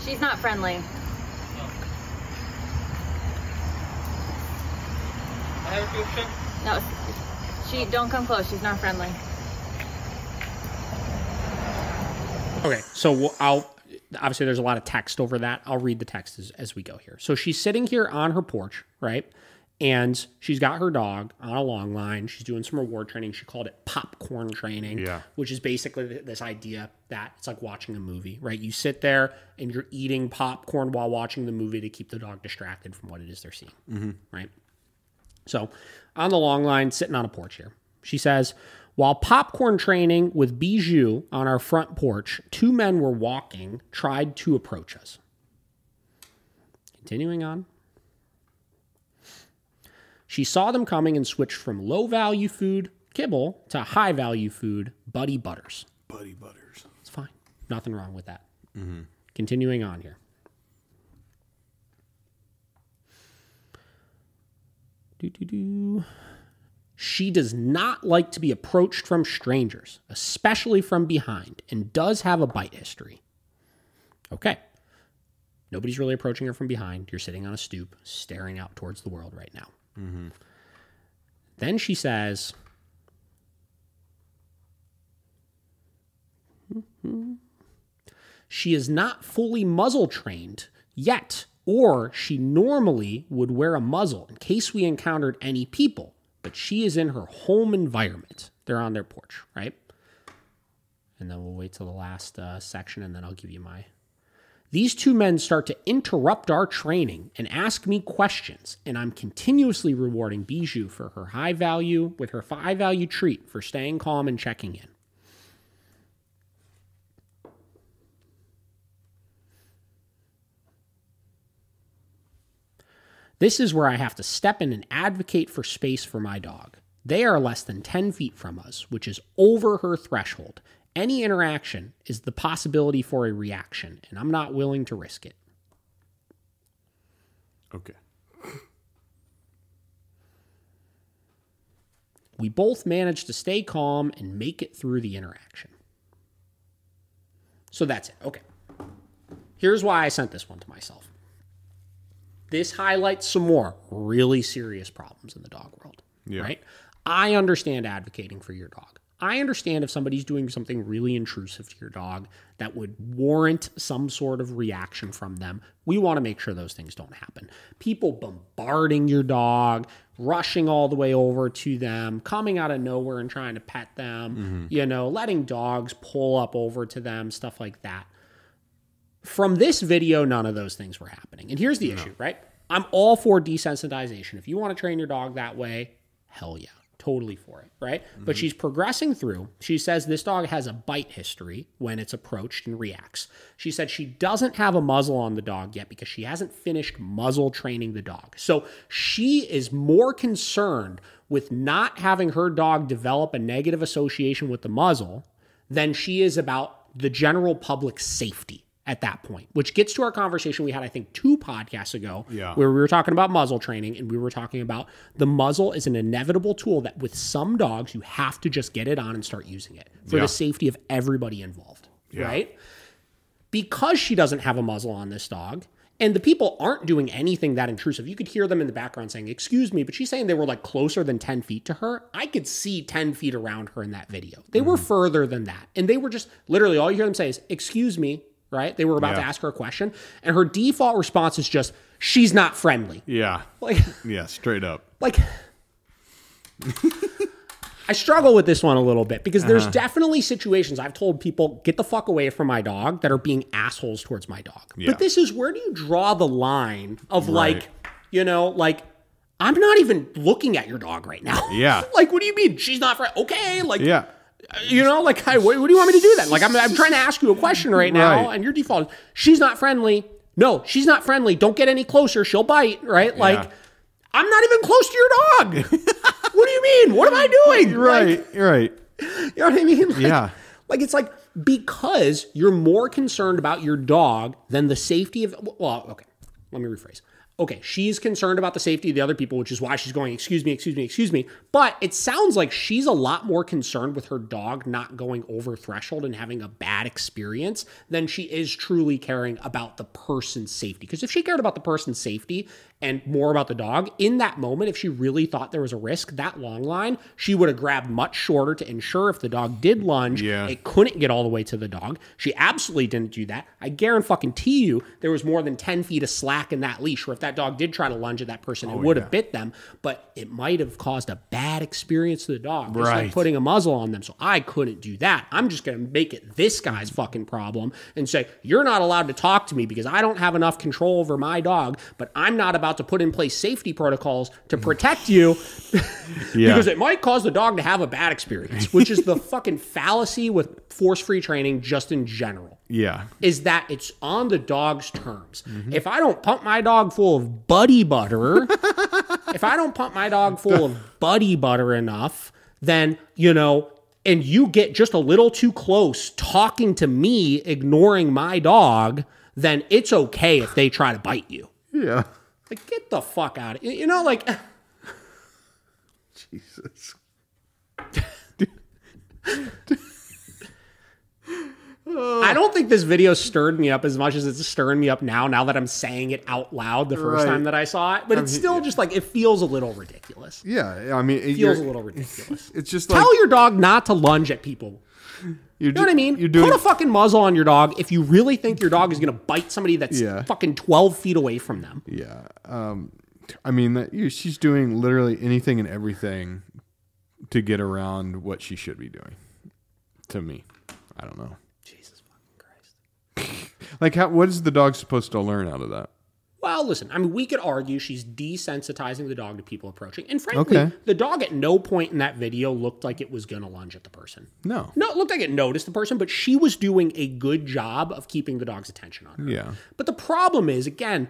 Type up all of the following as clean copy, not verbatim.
She's not friendly. I have a question. No, don't come close. She's not friendly. Okay, so obviously there's a lot of text over that. I'll read the text as we go here. So she's sitting here on her porch, right? And she's got her dog on a long line. She's doing some reward training. She called it popcorn training, which is basically this idea that it's like watching a movie, right? You sit there and you're eating popcorn while watching the movie to keep the dog distracted from what it is they're seeing, right? So on the long line, sitting on a porch here, she says, while popcorn training with Bijou on our front porch, two men were walking, tried to approach us. Continuing on. She saw them coming and switched from low-value food, kibble, to high-value food, Buddy Butters. Buddy Butters. It's fine. Nothing wrong with that. Continuing on here. She does not like to be approached from strangers, especially from behind, and does have a bite history. Okay. Nobody's really approaching her from behind. You're sitting on a stoop, staring out towards the world right now. Then she says, she is not fully muzzle trained yet, or she normally would wear a muzzle in case we encountered any people, but she is in her home environment. They're on their porch, right? And then we'll wait till the last section, and then I'll give you my... These two men start to interrupt our training and ask me questions, and I'm continuously rewarding Bijou for her high value treat for staying calm and checking in. This is where I have to step in and advocate for space for my dog. They are less than 10 feet from us, which is over her threshold. Any interaction is the possibility for a reaction, and I'm not willing to risk it. Okay. We both managed to stay calm and make it through the interaction. So that's it. Okay. Here's why I sent this one to myself. This highlights some more really serious problems in the dog world, right? I understand advocating for your dog. I understand if somebody's doing something really intrusive to your dog that would warrant some sort of reaction from them. We want to make sure those things don't happen. People bombarding your dog, rushing all the way over to them, coming out of nowhere and trying to pet them, letting dogs pull up over to them, stuff like that. From this video, none of those things were happening. And here's the issue, right? I'm all for desensitization. If you want to train your dog that way, hell yeah. Totally for it, right? But she's progressing through. She says this dog has a bite history when it's approached and reacts. She said she doesn't have a muzzle on the dog yet because she hasn't finished muzzle training the dog. So she is more concerned with not having her dog develop a negative association with the muzzle than she is about the general public safety at that point, which gets to our conversation we had, I think, 2 podcasts ago, where we were talking about muzzle training, and we were talking about the muzzle is an inevitable tool that with some dogs, you have to just get it on and start using it for the safety of everybody involved, right? Because she doesn't have a muzzle on this dog, and the people aren't doing anything that intrusive. You could hear them in the background saying, excuse me, but she's saying they were like closer than 10 feet to her. I could see 10 feet around her in that video. They were further than that. And they were just literally, all you hear them say is, excuse me, right? They were about to ask her a question, and her default response is just, she's not friendly. Yeah. Like, yeah, straight up. Like, I struggle with this one a little bit because there's definitely situations I've told people, get the fuck away from my dog, that are being assholes towards my dog. Yeah. But this is, where do you draw the line of like, I'm not even looking at your dog right now. Yeah. Like, what do you mean? She's not friendly. Okay. Like, what do you want me to do then? Like, I'm trying to ask you a question right now, and your default is, she's not friendly. No, she's not friendly. Don't get any closer. She'll bite, right? Like, I'm not even close to your dog. What do you mean? What am I doing? Right, right. You know what I mean? Like, like, it's like, because you're more concerned about your dog than the safety of, well, okay, let me rephrase. okay, she's concerned about the safety of the other people, which is why she's going, excuse me, excuse me, excuse me. But it sounds like she's a lot more concerned with her dog not going over threshold and having a bad experience than she is truly caring about the person's safety. Because if she cared about the person's safety and more about the dog, in that moment, if she really thought there was a risk, that long line, she would have grabbed much shorter to ensure if the dog did lunge, it couldn't get all the way to the dog. She absolutely didn't do that. I guarantee you there was more than 10 feet of slack in that leash where if that dog did try to lunge at that person, it would have bit them, but it might have caused a bad experience to the dog. Just like putting a muzzle on them. So I couldn't do that. I'm just going to make it this guy's fucking problem and say, you're not allowed to talk to me because I don't have enough control over my dog, but I'm not about to put in place safety protocols to protect you because it might cause the dog to have a bad experience, which is the fucking fallacy with force-free training just in general. Yeah. Is that it's on the dog's terms. If I don't pump my dog full of buddy butter, enough, then, you know, and you get just a little too close talking to me, ignoring my dog, then it's okay if they try to bite you. Yeah. Like, get the fuck out of it. You know, like... Jesus. I don't think this video stirred me up as much as it's stirring me up now that I'm saying it out loud the first time that I saw it. But it's still just like, it feels a little ridiculous. Yeah, I mean... It feels a little ridiculous. It's just like... Tell your dog not to lunge at people. You know what I mean? Put a fucking muzzle on your dog if you really think your dog is going to bite somebody that's fucking 12 feet away from them. Yeah. I mean, she's doing literally anything and everything to get around what she should be doing. To me. I don't know. Jesus fucking Christ. Like, what is the dog supposed to learn out of that? Well, listen, I mean, we could argue she's desensitizing the dog to people approaching. And frankly, the dog at no point in that video looked like it was going to lunge at the person. No, it looked like it noticed the person, but she was doing a good job of keeping the dog's attention on her. Yeah. But the problem is, again,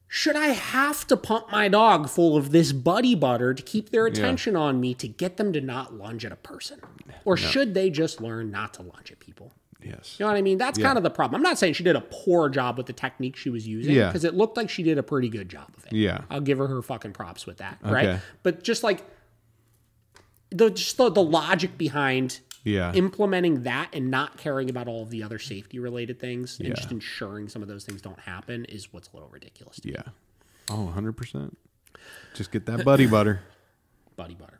should I have to pump my dog full of this buddy butter to keep their attention on me to get them to not lunge at a person? Or should they just learn not to lunge at people? Yes. You know what I mean? That's kind of the problem. I'm not saying she did a poor job with the technique she was using because it looked like she did a pretty good job of it. Yeah. I'll give her fucking props with that, right? But just like the logic behind implementing that and not caring about all of the other safety related things and just ensuring some of those things don't happen is what's a little ridiculous to me. Oh, 100%. Just get that buddy butter. Buddy butter.